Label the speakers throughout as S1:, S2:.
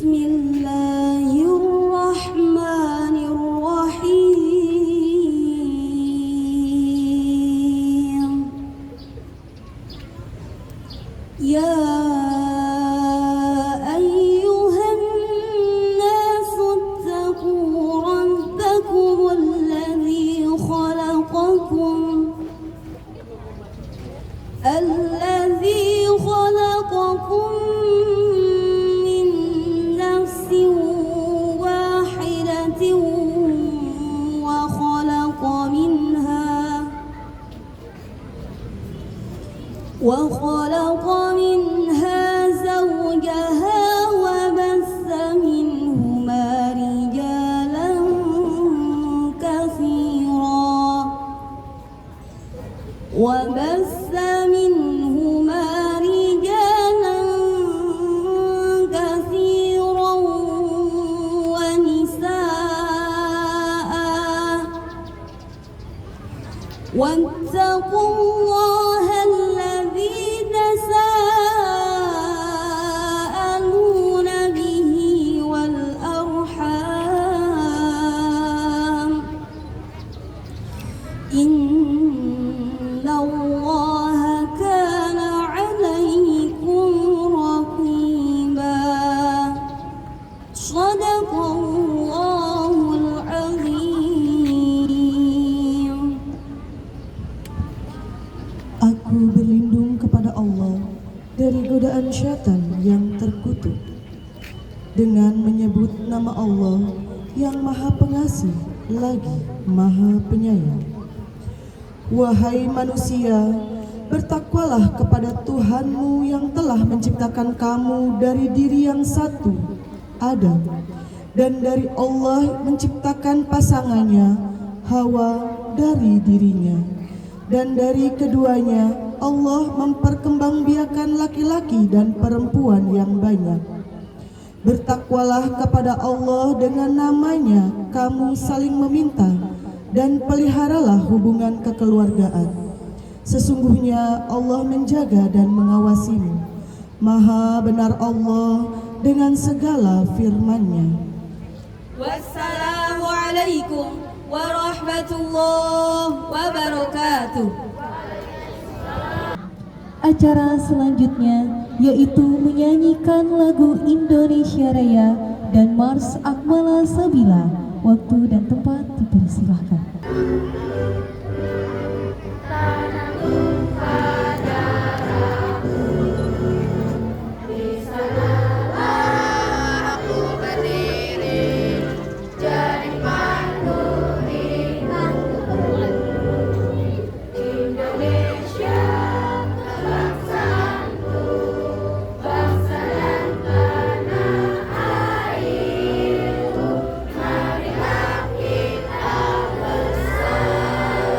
S1: Bismillahirrahmanirrahim. Ya ayyuhan nasu ittaqu rabbakum alladhi khalaqakum min nafsin wahidatin wa khalaqa minha zawjaha wa bassa minhuma rijalan katsiran wa nisaa wattaqullaha alladzi tasaaluna bihi wal arham innallaha kana 'alaykum raqiba. Shadaqallahul 'azim.
S2: Aku berlindung kepada Allah dari godaan syaitan yang terkutuk dengan menyebut nama Allah yang Maha Pengasih lagi Maha Penyayang. Wahai manusia, bertakwalah kepada Tuhanmu yang telah menciptakan kamu dari diri yang satu, Adam, dan dari Allah menciptakan pasangannya, Hawa, dari dirinya. Dan dari keduanya Allah memperkembangbiakan laki-laki dan perempuan yang banyak. Bertakwalah kepada Allah dengan namanya kamu saling meminta dan peliharalah hubungan kekeluargaan. Sesungguhnya Allah menjaga dan mengawasimu. Maha benar Allah dengan segala firman-Nya.
S1: Wassalamualaikum warahmatullahi wabarakatuh.
S3: Acara selanjutnya yaitu menyanyikan lagu Indonesia Raya dan Mars Akmala Sabila. Waktu dan tempat dipersilahkan.
S4: Marilah kita bersama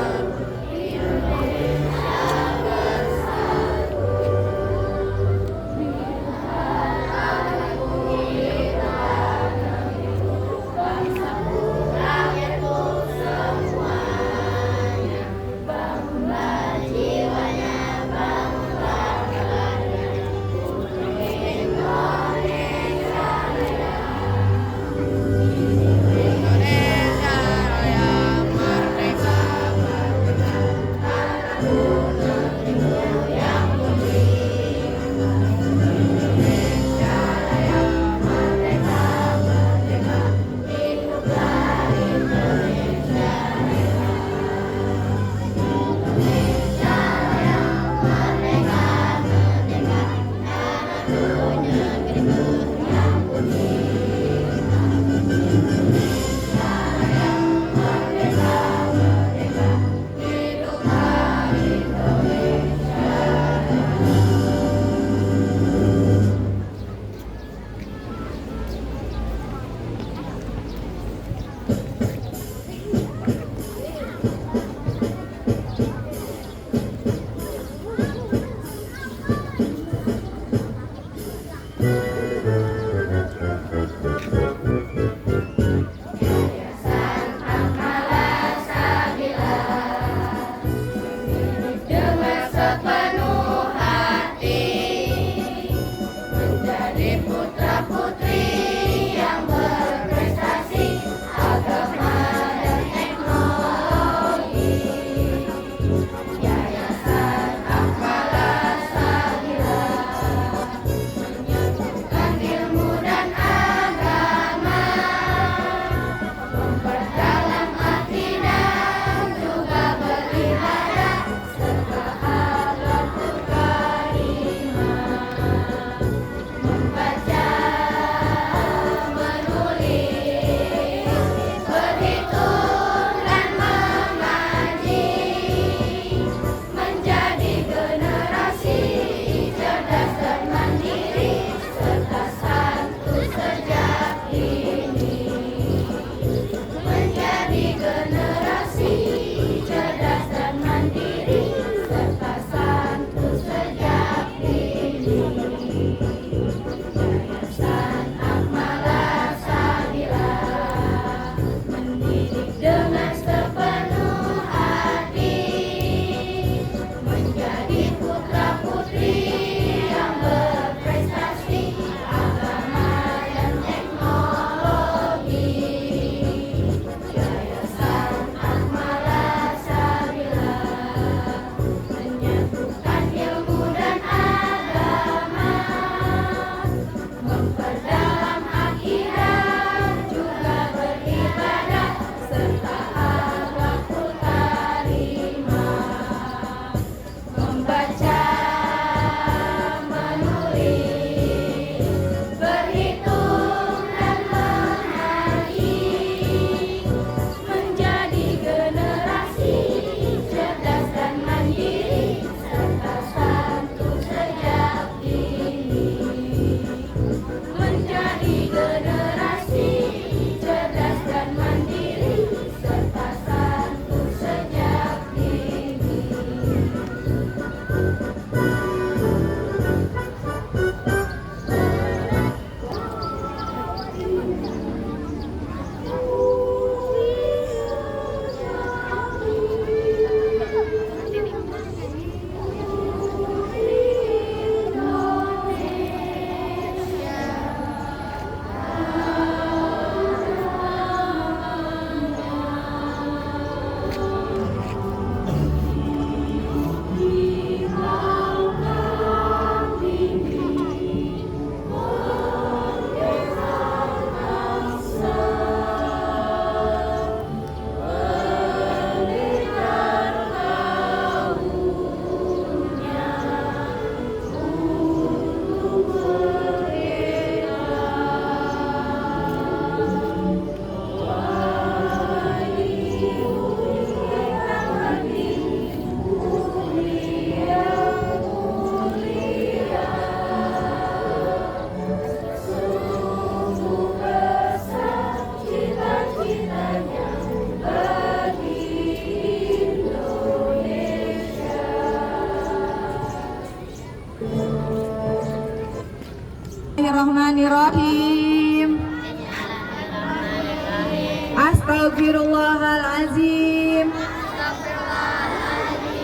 S4: Astaghfirullahalazim.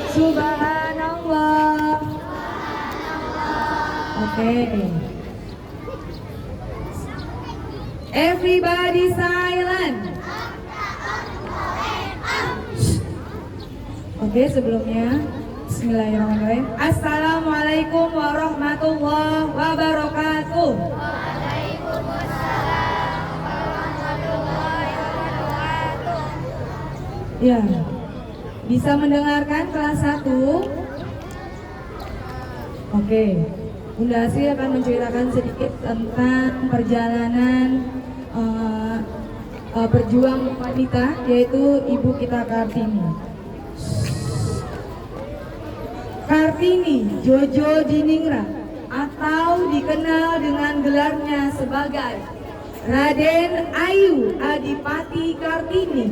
S4: Subhanallah. Okay. Everybody silent. Oke, sebelumnya Bismillahirrahmanirrahim. Assalamualaikum warahmatullahi wabarakatuh. Ya, bisa mendengarkan kelas 1? Oke, Bunda Asri akan menceritakan sedikit tentang perjalanan berjuang wanita, yaitu ibu kita Kartini. Kartini Jojo Diningrat atau dikenal dengan gelarnya sebagai Raden Ayu Adipati Kartini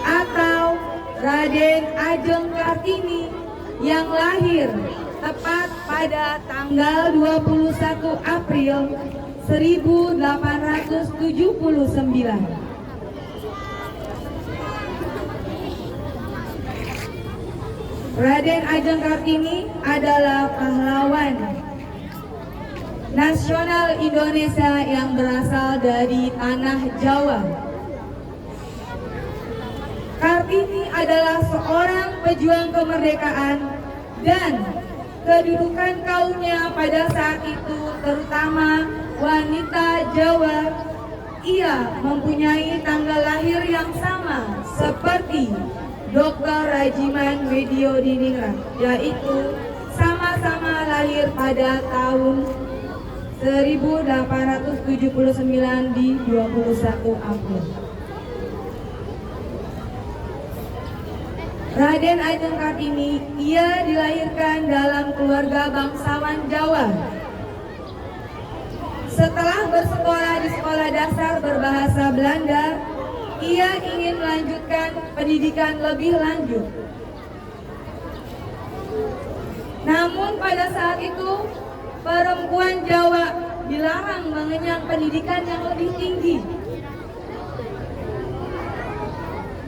S4: atau Raden Ajeng Kartini yang lahir tepat pada tanggal 21 April 1879. Raden Ajeng Kartini adalah pahlawan nasional Indonesia yang berasal dari tanah Jawa. Kartini adalah seorang pejuang kemerdekaan dan kedudukan kaumnya pada saat itu, terutama wanita Jawa. Ia mempunyai tanggal lahir yang sama seperti Dr. Rajiman Medio Diningrat, yaitu sama-sama lahir pada tahun 1879 di 21 April. Raden Ajeng Kartini, ia dilahirkan dalam keluarga bangsawan Jawa. Setelah bersekolah di sekolah dasar berbahasa Belanda, ia ingin melanjutkan pendidikan lebih lanjut. Namun pada saat itu, perempuan Jawa dilarang mengenyam pendidikan yang lebih tinggi.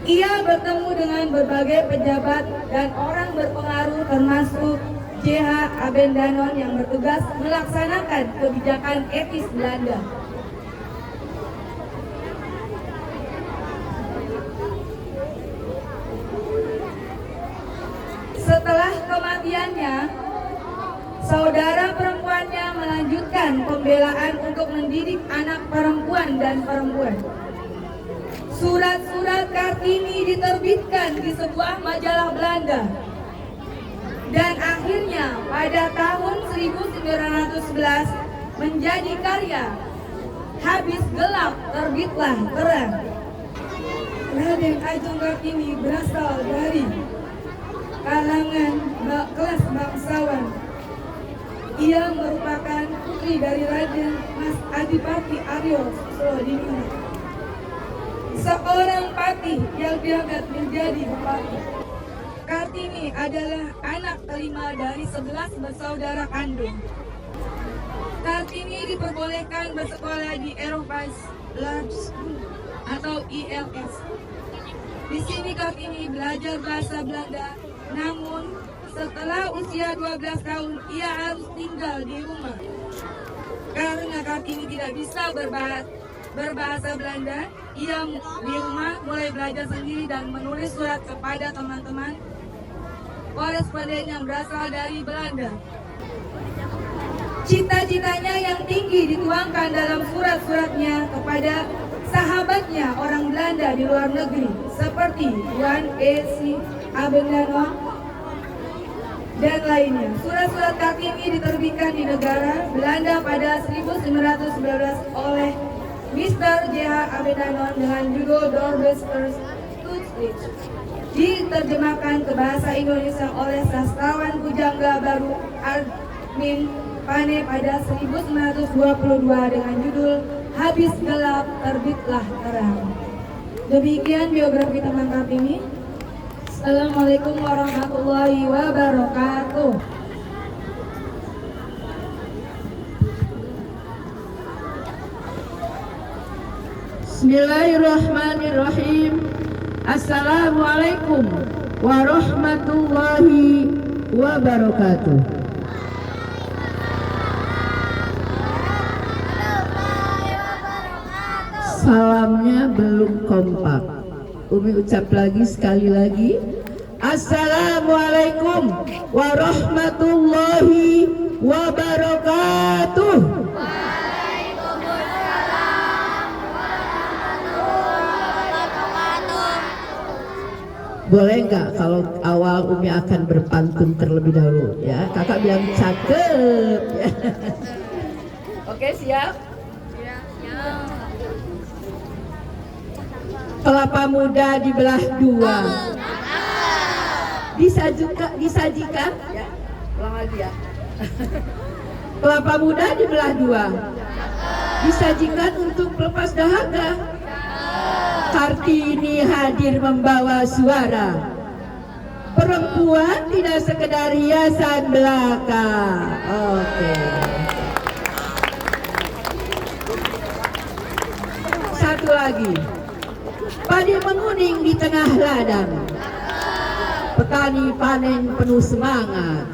S4: Ia bertemu dengan berbagai pejabat dan orang berpengaruh termasuk J.H. Abendanon yang bertugas melaksanakan kebijakan etis Belanda. Setelah kematiannya, saudara perempuannya melanjutkan pembelaan untuk mendidik anak perempuan dan perempuan. Surat-surat Kartini diterbitkan di sebuah majalah Belanda. Dan akhirnya pada tahun 1911 menjadi karya Habis Gelap Terbitlah Terang. Raden Ajeng Kartini berasal dari kalangan kelas bangsawan. Ia merupakan putri dari Raden Mas Adipati Aryo Diningrat, seorang patih yang diangkat menjadi bupati. Kartini adalah anak kelima dari 11 bersaudara kandung. Kartini diperbolehkan bersekolah di Eropa Large School atau ILS. Di sini Kartini belajar bahasa Belanda, namun setelah usia 12 tahun ia harus tinggal di rumah. Karena Kartini tidak bisa berbahasa Belanda, ia di rumah mulai belajar sendiri dan menulis surat kepada teman-teman koresponden yang berasal dari Belanda. Cita-citanya yang tinggi dituangkan dalam surat-suratnya kepada sahabatnya orang Belanda di luar negeri seperti Juan E.C. Abendanon dan lainnya. Surat-surat Kartini diterbitkan di negara Belanda pada 1919 oleh Mr. J.H. Abendanon dengan judul Doorbusters Toothless. Diterjemahkan ke bahasa Indonesia oleh sastrawan pujangga baru Armin Pane pada 1922 dengan judul Habis Gelap Terbitlah Terang. Demikian biografi teman Kartini. Assalamualaikum warahmatullahi wabarakatuh.
S5: Bismillahirrahmanirrahim. Assalamualaikum warahmatullahi wabarakatuh. Salamnya belum kompak. Umi ucap lagi sekali lagi. Assalamualaikum warahmatullahi wabarakatuh. Boleh nggak kalau awal Umi akan berpantun terlebih dahulu ya? Kakak bilang cakep ya. Oke, siap? Kelapa muda dibelah dua. Disajikan ya. Ulang lagi ya. Kelapa muda dibelah dua. Disajikan untuk pelepas dahaga. Kartini hadir membawa suara. Perempuan tidak sekedar hiasan belaka. Oke. Satu lagi. Padi menguning di tengah ladang. Petani panen penuh semangat.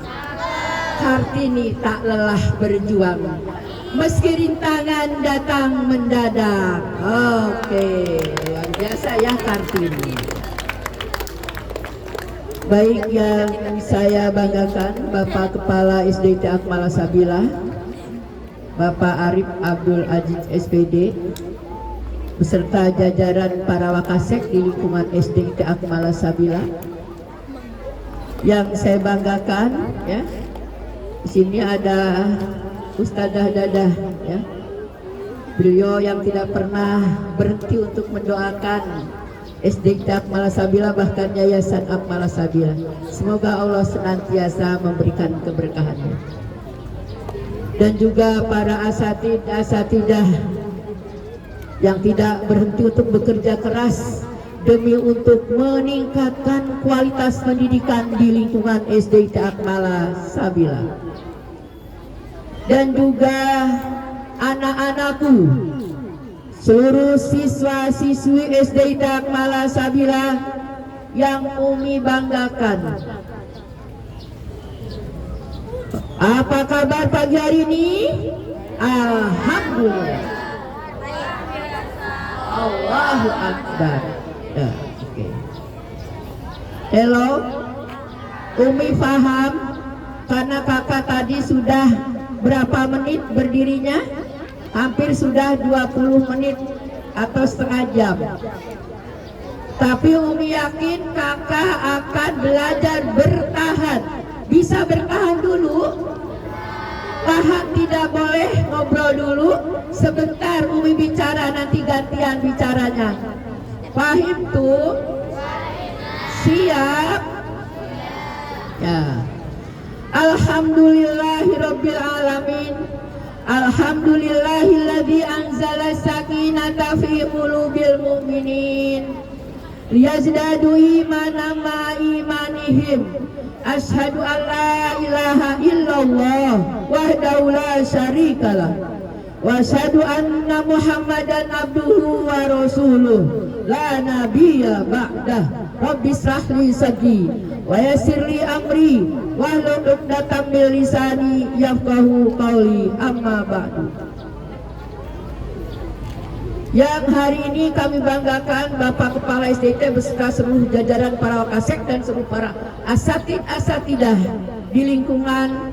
S5: Kartini tak lelah berjuang. Meski rintangan datang mendadak. Oke, luar biasa ya Kartini. Baik, yang saya banggakan Bapak Kepala SDT Akmala Sabila, Bapak Arif Abdul Aziz SPD, beserta jajaran para wakasek di lingkungan SDT Akmala Sabila. Yang saya banggakan ya, di sini ada Ustadzah Dadah ya. Beliau yang tidak pernah berhenti untuk mendoakan SDT Akmala Sabila, bahkan Yayasan Akmala Sabila. Semoga Allah senantiasa memberikan keberkahannya. Dan juga para asatidah yang tidak berhenti untuk bekerja keras demi untuk meningkatkan kualitas pendidikan di lingkungan SDT Akmala Sabila. Dan juga anak-anakku, seluruh siswa-siswi SDT Akmala Sabila yang Umi banggakan. Apa kabar pagi hari ini? Alhamdulillah. Allahu Akbar. Ya, oke. Hello, Umi paham karena kakak tadi sudah berapa menit berdirinya? Hampir sudah 20 menit atau setengah jam. Tapi Umi yakin kakak akan belajar bertahan. Bisa bertahan dulu? Tahan, tidak boleh ngobrol dulu. Sebentar Umi bicara, nanti gantian bicaranya. Paham tuh? Siap? Ya. Alhamdulillahirabbil alamin. Alhamdulillahilladzi anzala sakinata fi qulubil mu'minin liyazdadu imanan ma imanihim. Asyhadu an la ilaha illallah wahdahu la syarikalah wa asyhadu anna Muhammadan abduhu wa rasuluh la nabiyya ba'dah. Rabbi shrah li sadri wa yassir li amri wahlul 'uqdatam min lisani yafqahu qawli, amma ba'du. Yang hari ini kami banggakan Bapak Kepala SDT beserta seluruh jajaran para wakasek dan seluruh para asatidah di lingkungan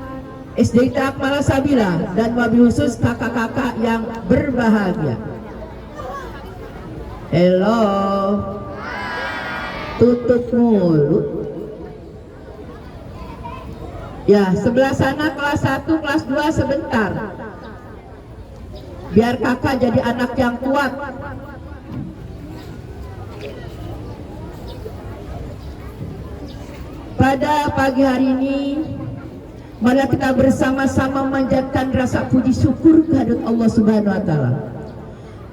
S5: SDT Akmala Sabila, dan wabil khusus kakak-kakak yang berbahagia. Hello, tutup mulut. Ya, sebelah sana kelas 1, kelas 2 sebentar. Biar kakak jadi anak yang kuat. Pada pagi hari ini, mari kita bersama-sama memanjatkan rasa puji syukur kehadirat Allah Subhanahu wa Ta'ala.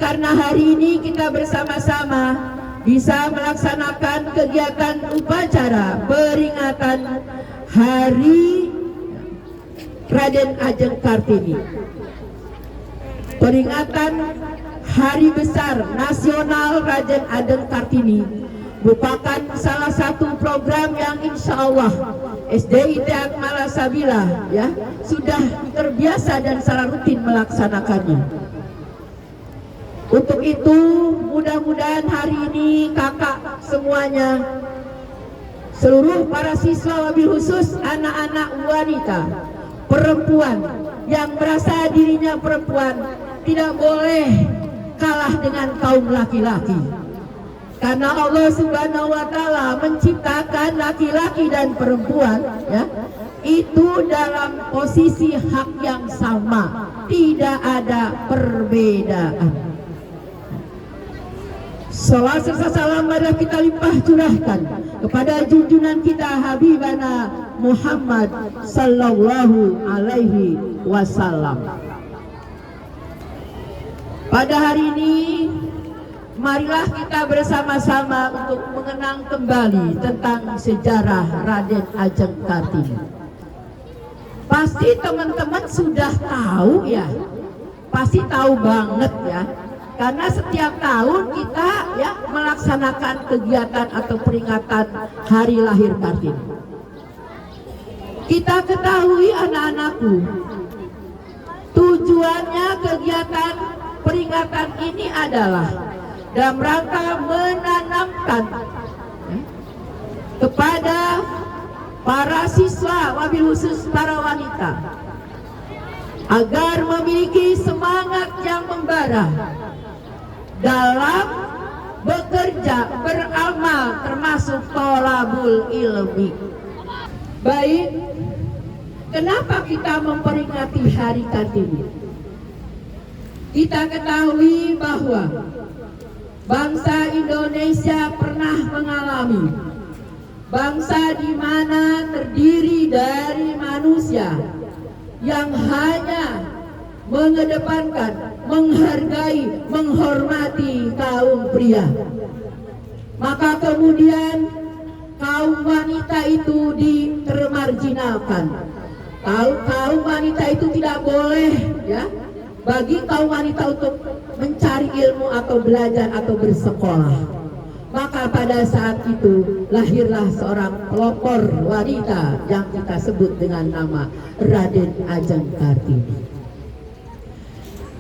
S5: Karena hari ini kita bersama-sama bisa melaksanakan kegiatan upacara peringatan Hari Raden Ajeng Kartini. Peringatan Hari Besar Nasional Raden Ajeng Kartini merupakan salah satu program yang insya Allah SDIT Akmala Sabila ya sudah terbiasa dan secara rutin melaksanakannya. Untuk itu mudah-mudahan hari ini kakak semuanya, seluruh para siswa wabil khusus anak-anak wanita, perempuan yang merasa dirinya perempuan tidak boleh kalah dengan kaum laki-laki. Karena Allah Subhanahu wa Ta'ala menciptakan laki-laki dan perempuan ya, itu dalam posisi hak yang sama, tidak ada perbedaan. Salawat serta salam marilah kita limpah curahkan kepada junjungan kita Habibana Muhammad sallallahu alaihi wasallam. Pada hari ini marilah kita bersama-sama untuk mengenang kembali tentang sejarah Raden Ajeng Kartini. Pasti teman-teman sudah tahu ya, pasti tahu banget ya. Karena setiap tahun kita ya melaksanakan kegiatan atau peringatan hari lahir Kartini. Kita ketahui anak-anakku, tujuannya kegiatan peringatan ini adalah dalam rangka menanamkan kepada para siswa wabil khusus para wanita agar memiliki semangat yang membara dalam bekerja, beramal, termasuk thalabul ilmi. Baik, kenapa kita memperingati hari Kartini? Kita ketahui bahwa bangsa Indonesia pernah mengalami bangsa di mana terdiri dari manusia yang hanya mengedepankan, menghargai, menghormati kaum pria. Maka kemudian kaum wanita itu ditermarginalkan. Kaum wanita itu tidak boleh ya bagi kaum wanita untuk mencari ilmu atau belajar atau bersekolah. Maka pada saat itu lahirlah seorang pelopor wanita yang kita sebut dengan nama Raden Ajeng Kartini.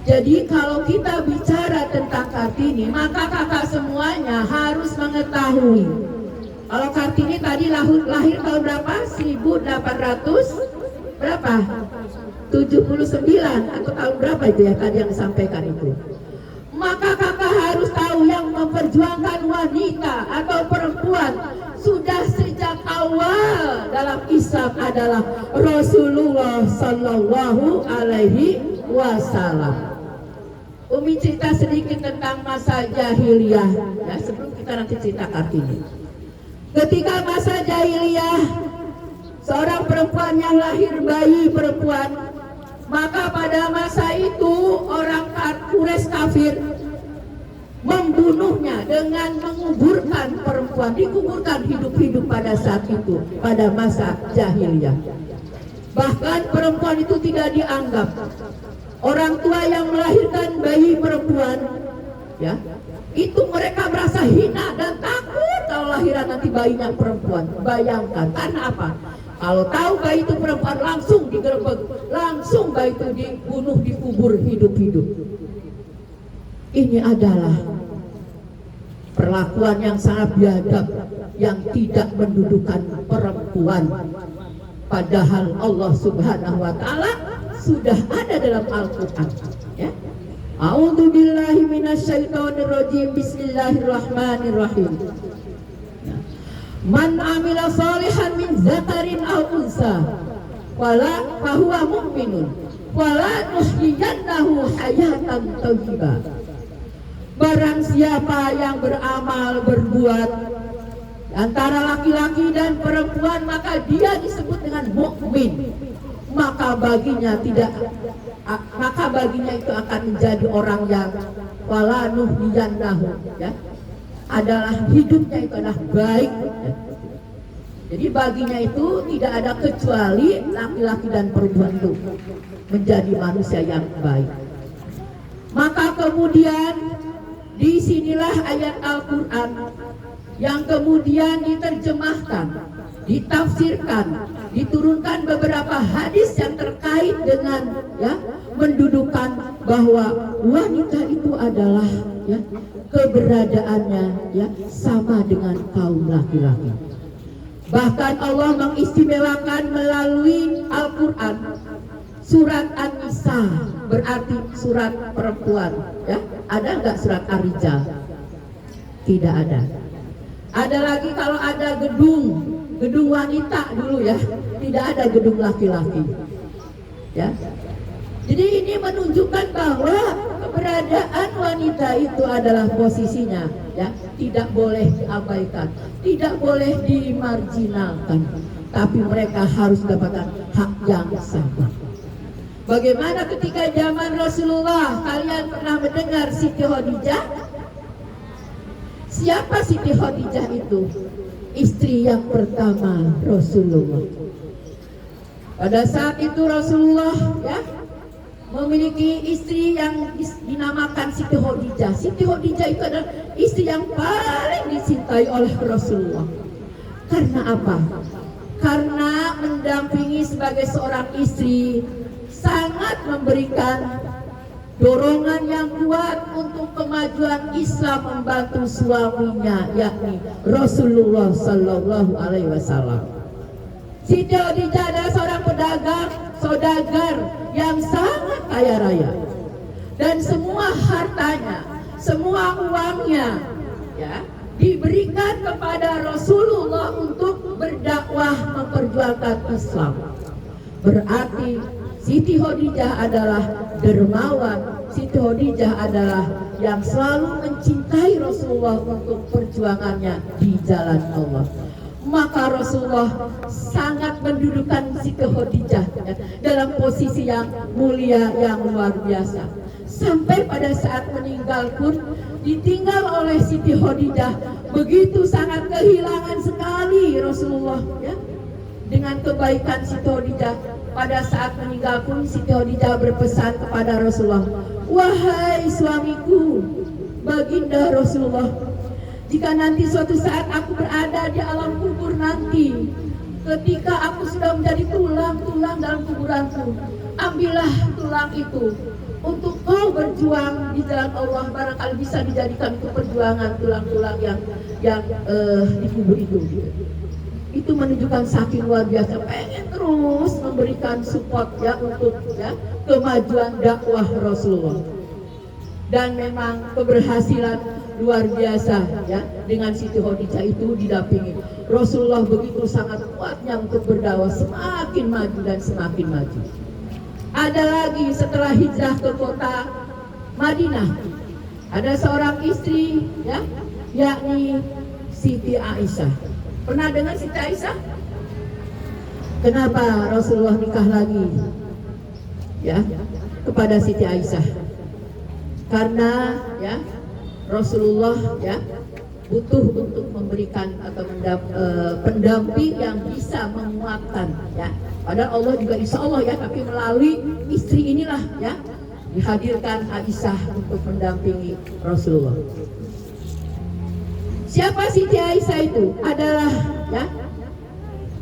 S5: Jadi kalau kita bicara tentang Kartini, maka kakak semuanya harus mengetahui kalau Kartini tadi lahir tahun berapa? 1800 berapa? 79 atau tahun berapa itu ya tadi yang disampaikan itu. Maka kakak harus tahu yang memperjuangkan wanita atau perempuan sudah sejak awal dalam Islam adalah Rasulullah Sallallahu Alaihi Wasallam. Umi cerita sedikit tentang masa jahiliyah ya, sebelum kita nanti cerita Kartini. Ketika masa jahiliyah, seorang perempuan yang lahir bayi perempuan, maka pada masa itu orang Quraisy kafir membunuhnya dengan menguburkan perempuan, dikuburkan hidup-hidup pada saat itu, pada masa jahiliyah. Bahkan perempuan itu tidak dianggap. Orang tua yang melahirkan bayi perempuan, ya, itu mereka merasa hina dan takut kalau lahiran nanti bayinya perempuan. Bayangkan, karena apa? Kalau tahu bayi itu perempuan langsung digerebek, langsung bayi itu dibunuh, dikubur hidup-hidup. Ini adalah perlakuan yang sangat biadab, yang tidak mendudukan perempuan. Padahal Allah Subhanahu wa Ta'ala sudah ada dalam Al-Quran ya. A'udzubillahi minasyaitonirrajim. Bismillahirrahmanirrahim. Man amila salihan min zakarin aw unsa wala fahuwa mu'minun wala nuhyiyannahu hayatan thayyibah. Barang siapa yang beramal, berbuat antara laki-laki dan perempuan, maka dia disebut dengan mukmin. Maka baginya itu akan menjadi orang yang wala nuhyiyannahu ya, adalah hidupnya itu adalah baik ya. Jadi baginya itu tidak ada kecuali laki-laki dan perempuan itu menjadi manusia yang baik. Maka kemudian ayat Al-Quran yang kemudian diterjemahkan, ditafsirkan, diturunkan beberapa hadis yang terkait dengan mendudukan bahwa wanita itu adalah keberadaannya sama dengan kaum laki-laki. Bahkan Allah mengistimewakan melalui Al-Quran surat An-Nisa, berarti surat perempuan. Ada nggak surat Ar-Rijal? Tidak ada. Ada lagi kalau ada gedung wanita dulu tidak ada gedung laki-laki. Jadi ini menunjukkan bahwa keberadaan wanita itu adalah posisinya tidak boleh diabaikan, tidak boleh dimarginalkan, tapi mereka harus dapatkan hak yang sama. Bagaimana ketika zaman Rasulullah, kalian pernah mendengar Siti Khadijah? Siapa Siti Khadijah itu? Istri yang pertama Rasulullah. Pada saat itu Rasulullah memiliki istri yang dinamakan Siti Khadijah. Siti Khadijah itu adalah istri yang paling dicintai oleh Rasulullah. Karena apa? Karena mendampingi sebagai seorang istri, sangat memberikan dorongan yang kuat untuk kemajuan Islam, membantu suaminya yakni Rasulullah Sallallahu Alaihi Wasallam. Siti Khadijah adalah seorang pedagang, saudagar yang sangat kaya raya, dan semua hartanya, semua uangnya diberikan kepada Rasulullah untuk berdakwah memperjuangkan Islam. Berarti Siti Khadijah adalah dermawan. Siti Khadijah adalah yang selalu mencintai Rasulullah untuk perjuangannya di jalan Allah. Maka Rasulullah sangat mendudukan Siti Khadijah dalam posisi yang mulia, yang luar biasa. Sampai pada saat meninggal pun ditinggal oleh Siti Khadijah. Begitu sangat kehilangan sekali Rasulullah dengan kebaikan Siti Khadijah. Pada saat meninggal pun Siti Khadijah berpesan kepada Rasulullah, "Wahai suamiku, baginda Rasulullah, jika nanti suatu saat aku berada di alam kubur nanti, ketika aku sudah menjadi tulang-tulang dalam kuburanku, ambillah tulang itu untuk kau berjuang di jalan Allah, barangkali bisa dijadikan untuk perjuangan tulang-tulang yang di kubur itu." Itu menunjukkan saking luar biasa pengen terus memberikan support untuk kemajuan dakwah Rasulullah. Dan memang keberhasilan luar biasa dengan Siti Khadijah itu didampingi Rasulullah begitu sangat kuatnya untuk berdakwah, semakin maju dan semakin maju. Ada lagi setelah hijrah ke kota Madinah, ada seorang istri yakni Siti Aisyah. Pernah dengar Siti Aisyah? Kenapa Rasulullah nikah lagi kepada Siti Aisyah? Karena Rasulullah butuh untuk memberikan atau pendamping yang bisa menguatkan Padahal Allah juga insya Allah tapi melalui istri inilah dihadirkan Aisyah untuk mendampingi Rasulullah. Siapa Siti Aisyah itu? Adalah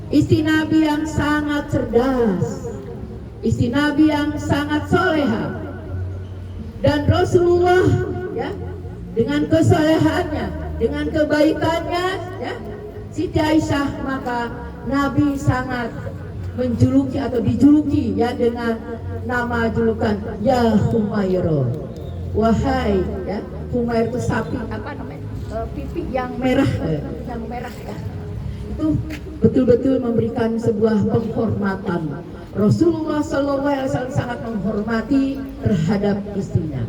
S5: istri Nabi yang sangat cerdas, istri Nabi yang sangat soleha. Dan Rasulullah dengan kesolehannya, dengan kebaikannya Siti Aisyah, maka Nabi sangat menjuluki atau dijuluki dengan nama julukan Ya Humairah. Wahai Humairah itu sapi pipi yang merah, itu betul-betul memberikan sebuah penghormatan. Rasulullah SAW sangat menghormati terhadap istrinya.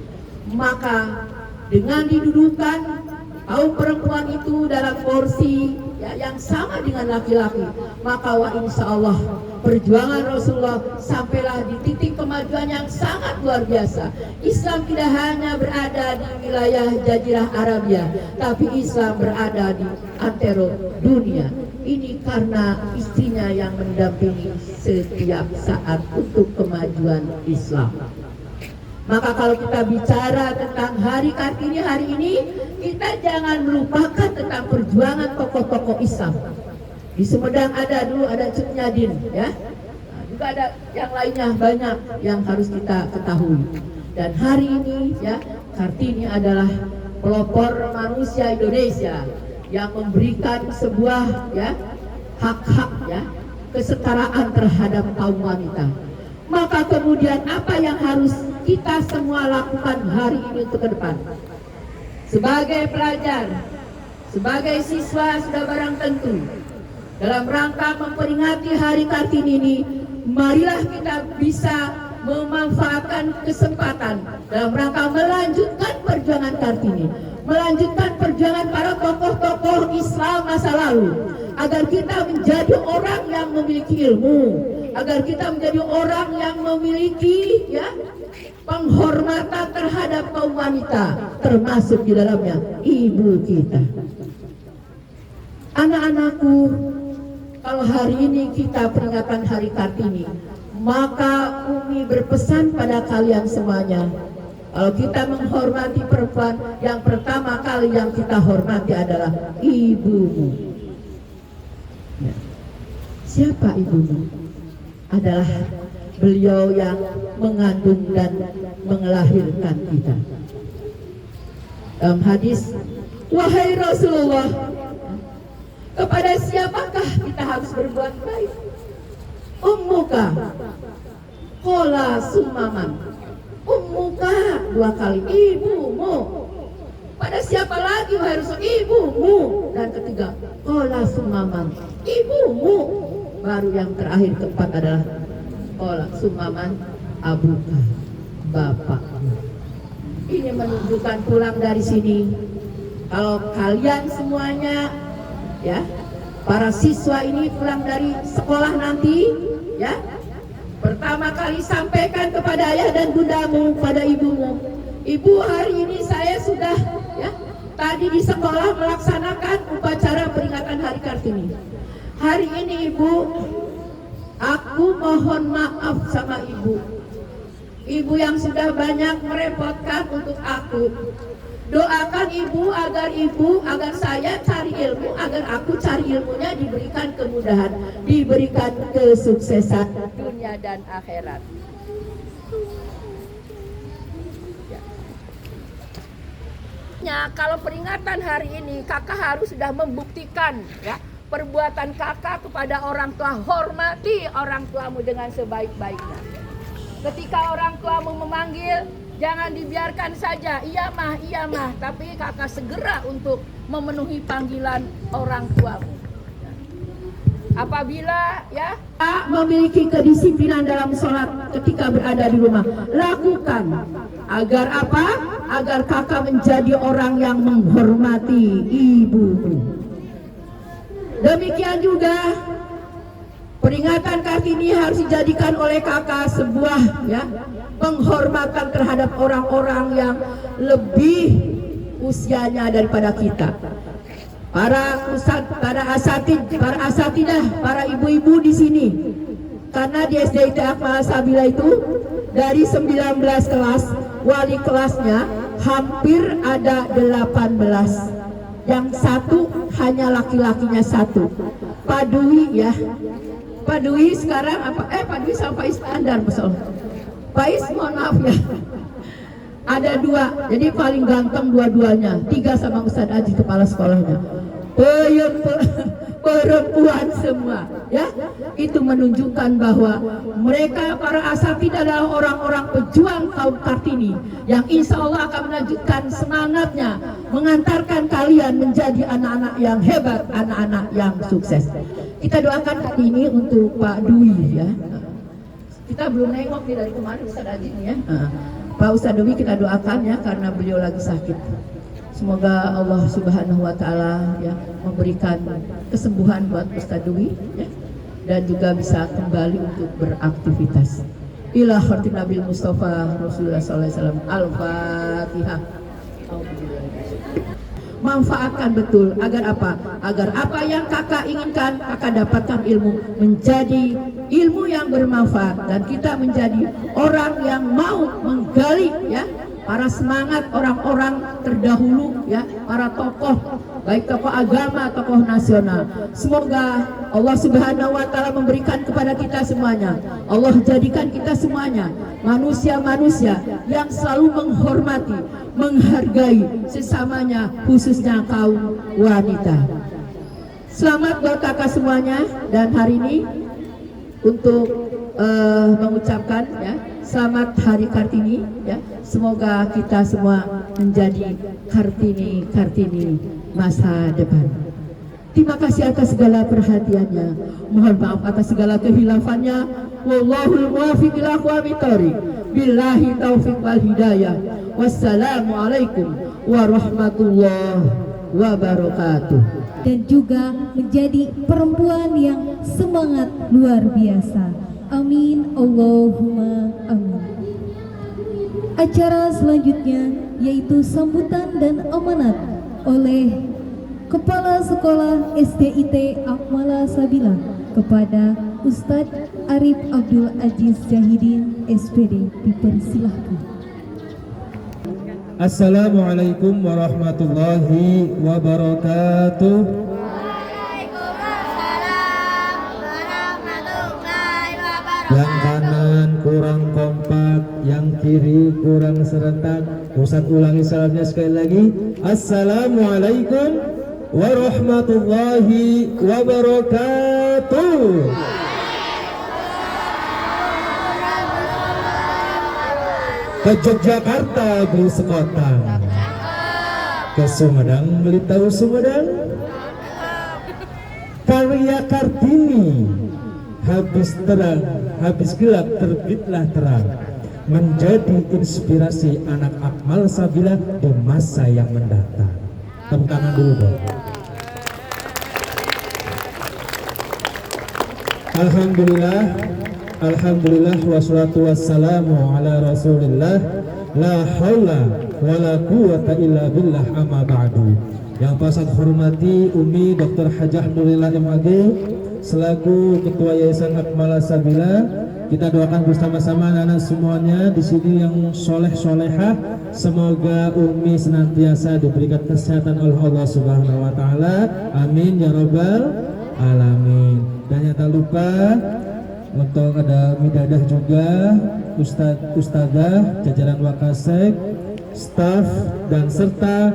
S5: Maka dengan didudukan kaum perempuan itu dalam porsi yang sama dengan laki-laki, maka insya Allah perjuangan Rasulullah sampailah di titik kemajuan yang sangat luar biasa. Islam tidak hanya berada di wilayah Jazirah Arabia, tapi Islam berada di antero dunia. Ini karena istrinya yang mendampingi setiap saat untuk kemajuan Islam. Maka kalau kita bicara tentang Hari Kartini hari ini, kita jangan melupakan tentang perjuangan tokoh-tokoh Islam. Di Sumedang ada Cut Nyadin, ya. Nah, juga ada yang lainnya banyak yang harus kita ketahui. Dan hari ini, ya, Kartini adalah pelopor manusia Indonesia yang memberikan sebuah, ya, hak-hak, ya, kesetaraan terhadap kaum wanita. Maka kemudian apa yang harus kita semua lakukan hari ini untuk ke depan? Sebagai pelajar, sebagai siswa sudah barang tentu, dalam rangka memperingati Hari Kartini ini, marilah kita bisa memanfaatkan kesempatan dalam rangka melanjutkan perjuangan Kartini, melanjutkan perjuangan para tokoh-tokoh Islam masa lalu, agar kita menjadi orang yang memiliki ilmu, agar kita menjadi orang yang memiliki, ya, penghormatan terhadap kaum wanita, termasuk di dalamnya ibu kita. Anak-anakku, kalau hari ini kita peringatan Hari Kartini, maka Umi berpesan pada kalian semuanya, kalau kita menghormati perempuan, yang pertama kali yang kita hormati adalah ibumu. Ya. Siapa ibumu? Adalah beliau yang mengandung dan melahirkan kita. Dalam hadis, wahai Rasulullah, kepada siapakah kita harus berbuat baik? Ummuka, qala summaman. Ummuka, 2 kali, ibumu. Pada siapa lagi wahai Rasul? Ibumu. Dan ketiga, qala summaman, ibumu. Baru yang terakhir keempat adalah qala summaman abuka, bapakmu. Ini menunjukkan pulang dari sini, kalau kalian semuanya, ya, para siswa ini pulang dari sekolah nanti, ya, pertama kali sampaikan kepada ayah dan bundamu, pada ibumu, ibu, hari ini saya sudah, ya, tadi di sekolah melaksanakan upacara peringatan Hari Kartini. Hari ini ibu, aku mohon maaf sama ibu. Ibu yang sudah banyak merepotkan untuk aku. Doakan ibu agar saya cari ilmu, agar aku cari ilmunya, diberikan kemudahan, diberikan kesuksesan dunia dan akhirat. Ya, kalau peringatan hari ini, kakak harus sudah membuktikan, ya, perbuatan kakak kepada orang tua. Hormati orang tuamu dengan sebaik-baiknya. Ketika orang tuamu memanggil, jangan dibiarkan saja, iya mah, tapi kakak segera untuk memenuhi panggilan orang tuamu. Apabila, ya, memiliki kedisiplinan dalam sholat ketika berada di rumah, lakukan. Agar apa? Agar kakak menjadi orang yang menghormati ibumu. Demikian juga peringatan Kartini harus dijadikan oleh kakak sebuah, ya, penghormatan terhadap orang-orang yang lebih usianya daripada kita. Para asatidah, para ibu-ibu di sini. Karena di SDIT Akmal Sabila itu dari 19 kelas, wali kelasnya hampir ada 18. Yang satu hanya laki-lakinya 1. Pak Dwi, ya. Pak Dwi sekarang apa? Pak Dwi sama Pak Is Andar, Pak Is, mohon maaf ya. Ada 2, jadi paling ganteng dua-duanya. 3 sama Ustadz Aji, kepala sekolahnya. Perempuan semua, ya. Itu menunjukkan bahwa mereka para asatidah adalah orang-orang pejuang kaum Kartini yang insya Allah akan melanjutkan semangatnya, mengantarkan kalian menjadi anak-anak yang hebat, anak-anak yang sukses. Kita doakan hari ini untuk Pak Dwi, ya. Kita belum nengok nih dari kemarin Ustadz Aji nih, ya. Pak Ustadz Dwi kita doakan, ya, karena beliau lagi sakit. Semoga Allah Subhanahu wa Ta'ala, ya, memberikan kesembuhan buat Ustadz Dwi, ya, dan juga bisa kembali untuk beraktivitas. Ila khatim Nabi Mustafa Rasulullah SAW. Al-Fatihah. manfaatkan betul. Agar apa? Agar apa yang kakak inginkan, kakak dapatkan ilmu, menjadi ilmu yang bermanfaat, dan kita menjadi orang yang mau menggali ya para semangat orang-orang terdahulu ya, para tokoh, baik tokoh agama, tokoh nasional. Semoga Allah Subhanahu wa taala memberikan kepada kita semuanya, Allah jadikan kita semuanya manusia-manusia yang selalu menghormati, menghargai sesamanya, khususnya kaum wanita. Selamat buat kakak semuanya, dan hari ini untuk mengucapkan ya selamat Hari Kartini ya. Semoga kita semua menjadi Kartini masa depan. Terima kasih atas segala perhatiannya. Mohon maaf atas segala kehilafannya. Wallahul muwaffiq ila aqwamit thoriq. Billahi taufiq wal hidayah. Wassalamualaikum warahmatullahi wabarakatuh.
S3: Dan juga menjadi perempuan yang semangat luar biasa. Amin, Allahumma amin. Acara selanjutnya yaitu sambutan dan amanat oleh Kepala Sekolah SDIT Akmala Sabila kepada Ustadz Arif Abdul Aziz Jahidin SPD. Dipersilahkan.
S6: Assalamualaikum warahmatullahi wabarakatuh. Yang kanan kurang kompak, yang kiri kurang serentak. Ustadz ulangi salamnya sekali lagi. Assalamualaikum warahmatullahi wabarakatuh. Ke Yogyakarta beli sekotang, ke Sumedang beli tahu Sumedang. Karya Kartini, habis terang, habis gelap terbitlah terang, menjadi inspirasi anak Akmal Sabila di masa yang mendatang. Tepuk tangan dulu dong. Alhamdulillah, alhamdulillah, wassalatu wassalamu ala rasulillah, la haula wa la quwata illa billah, amma ba'du. Yang pasang hormati Umi Dr. Hajah Nurila MAG selaku Ketua Yayasan Akmala Sabila, kita doakan bersama-sama anak-anak semuanya di sini yang soleh-solehah. Semoga Umi senantiasa diberikan kesehatan oleh Allah Subhanahu wa taala. Amin ya rabbal alamin. Dan yang tak lupa untuk ada midadah juga, ustadzah, jajaran Wakasek, staf dan serta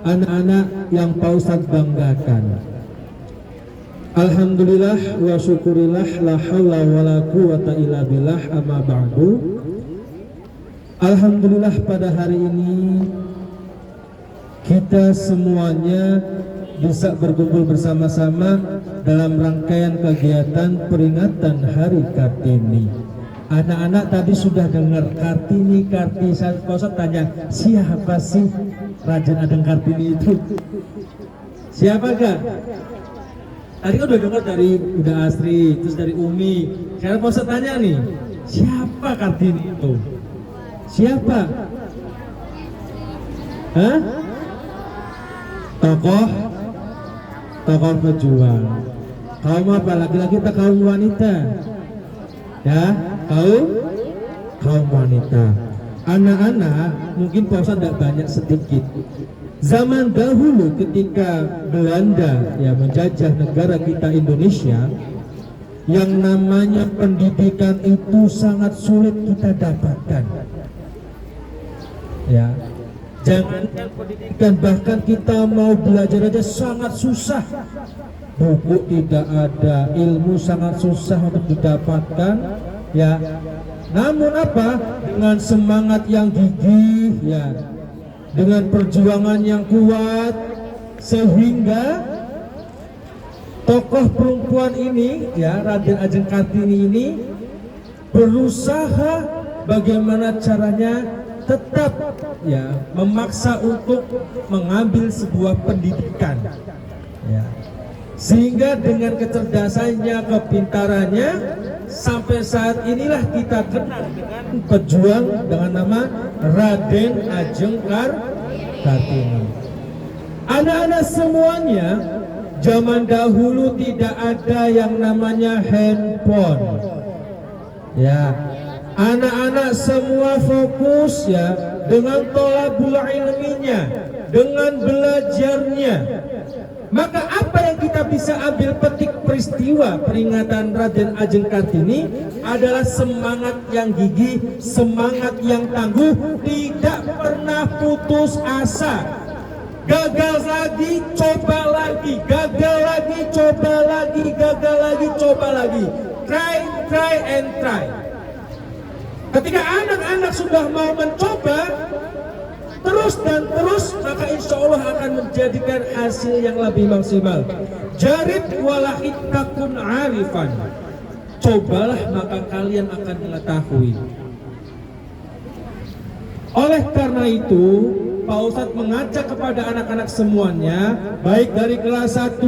S6: anak-anak yang Pak Ustadz banggakan. Alhamdulillah wa syukurillah, la haula wa la quwata illa billah, amma ba'du. Alhamdulillah pada hari ini kita semuanya bisa berkumpul bersama-sama dalam rangkaian kegiatan peringatan Hari Kartini. Anak-anak tadi sudah dengar Kartini, saya tanya, siapa sih Raden Adeng Kartini itu? Siapa kak? Tadi kan udah dengar dari Uda Asri, terus dari Umi. Sekarang Pak tanya nih, siapa Kartini itu? Siapa? Hah? Tokoh pejuang. Kaum apa? Laki-laki atau kaum wanita? Ya, kaum wanita. Anak-anak mungkin puasa tidak banyak, sedikit. Zaman dahulu ketika Belanda ya menjajah negara kita Indonesia, yang namanya pendidikan itu sangat sulit kita dapatkan. Ya, jangan pendidikan, bahkan kita mau belajar aja sangat susah. Buku tidak ada, ilmu sangat susah untuk didapatkan. Ya, namun apa? Dengan semangat yang gigih, ya, dengan perjuangan yang kuat, sehingga tokoh perempuan ini, ya, Raden Ajeng Kartini ini berusaha bagaimana caranya tetap ya memaksa untuk mengambil sebuah pendidikan, ya, sehingga dengan kecerdasannya, kepintarannya, sampai saat inilah kita kenal dengan pejuang dengan nama Raden Ajeng Kartini. Anak-anak semuanya, zaman dahulu tidak ada yang namanya handphone. Ya, anak-anak semua fokus ya dengan thalabul ilminya, dengan belajarnya. Maka apa yang kita bisa ambil petik peristiwa peringatan Raden Ajeng Kartini adalah semangat yang gigih, semangat yang tangguh, tidak pernah putus asa. Gagal lagi, coba lagi, gagal lagi, coba lagi, gagal lagi, coba lagi. Try and try. Ketika anak-anak sudah mau mencoba terus dan terus, maka insya Allah akan menjadikan hasil yang lebih maksimal. Jarib walahid takun arifan. Cobalah maka kalian akan mengetahui. Oleh karena itu, Pak Ustadz mengajak kepada anak-anak semuanya, baik dari kelas 1,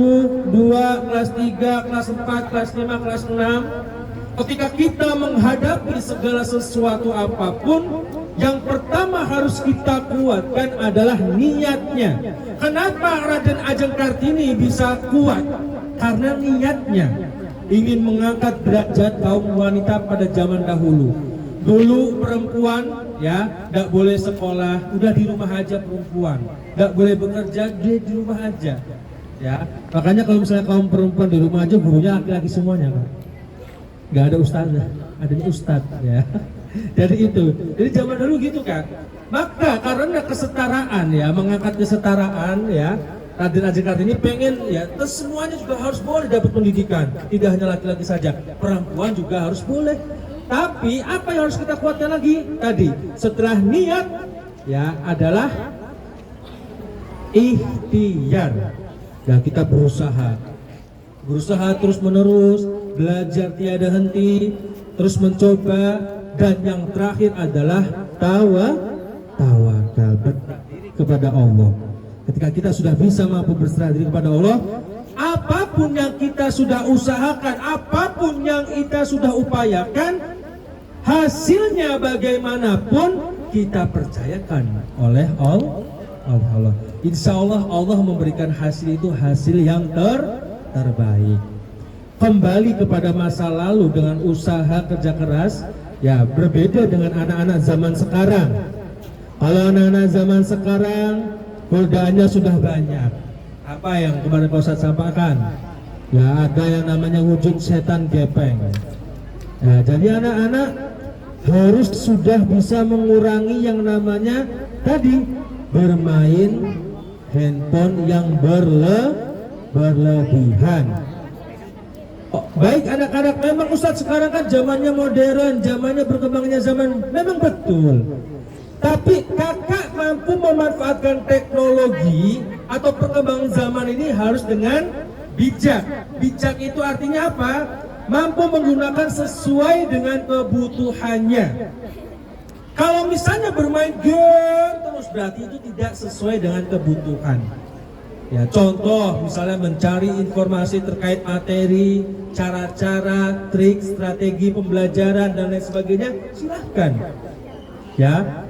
S6: 2, kelas 3, kelas 4, kelas 5, kelas 6, ketika kita menghadapi segala sesuatu apapun, yang pertama harus kita kuatkan adalah niatnya. Kenapa Raden Ajeng Kartini bisa kuat? Karena niatnya ingin mengangkat derajat kaum wanita pada zaman dahulu. Dulu perempuan ya tidak boleh sekolah, udah di rumah aja perempuan, tidak boleh bekerja, dia di rumah aja. Ya, makanya kalau misalnya kaum perempuan di rumah aja, gurunya laki-laki semuanya kan, nggak ada ustazah, adanya ustadz ya. Jadi itu, jadi zaman dulu gitu kan. Maka karena kesetaraan ya, mengangkat kesetaraan ya, Raden Ajeng Kartini pengen ya, semuanya juga harus boleh dapat pendidikan, tidak hanya laki-laki saja, perempuan juga harus boleh. Tapi apa yang harus kita kuatkan lagi tadi setelah niat ya adalah ikhtiar. Ya, kita berusaha terus menerus, belajar tiada henti, terus mencoba, dan yang terakhir adalah tawakal, berserah diri kepada Allah. Ketika kita sudah bisa mampu berserah diri kepada Allah, apapun yang kita sudah usahakan, apapun yang kita sudah upayakan, hasilnya bagaimanapun kita percayakan oleh Allah. Insya Allah Allah memberikan hasil itu hasil yang terbaik. Kembali kepada masa lalu dengan usaha kerja keras, ya berbeda dengan anak-anak zaman sekarang. Kalau anak-anak zaman sekarang godaannya sudah banyak. Apa yang kemarin Pak Ustadz sampaikan? Ya ada yang namanya wujud setan gepeng. Ya, jadi anak-anak harus sudah bisa mengurangi yang namanya tadi bermain handphone yang berlebihan. Baik anak-anak, memang Ustadz sekarang kan zamannya modern, zamannya berkembangnya zaman, memang betul. Tapi kakak mampu memanfaatkan teknologi atau perkembangan zaman ini harus dengan bijak. Bijak itu artinya apa? Mampu menggunakan sesuai dengan kebutuhannya. Kalau misalnya bermain game terus, berarti itu tidak sesuai dengan kebutuhan. Ya, contoh misalnya mencari informasi terkait materi, cara-cara, trik, strategi pembelajaran dan lain sebagainya, silahkan. Ya.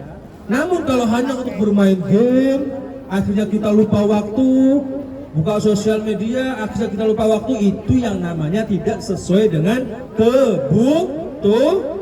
S6: Namun kalau hanya untuk bermain game, akhirnya kita lupa waktu, buka sosial media, akhirnya kita lupa waktu, itu yang namanya tidak sesuai dengan kebutuhan.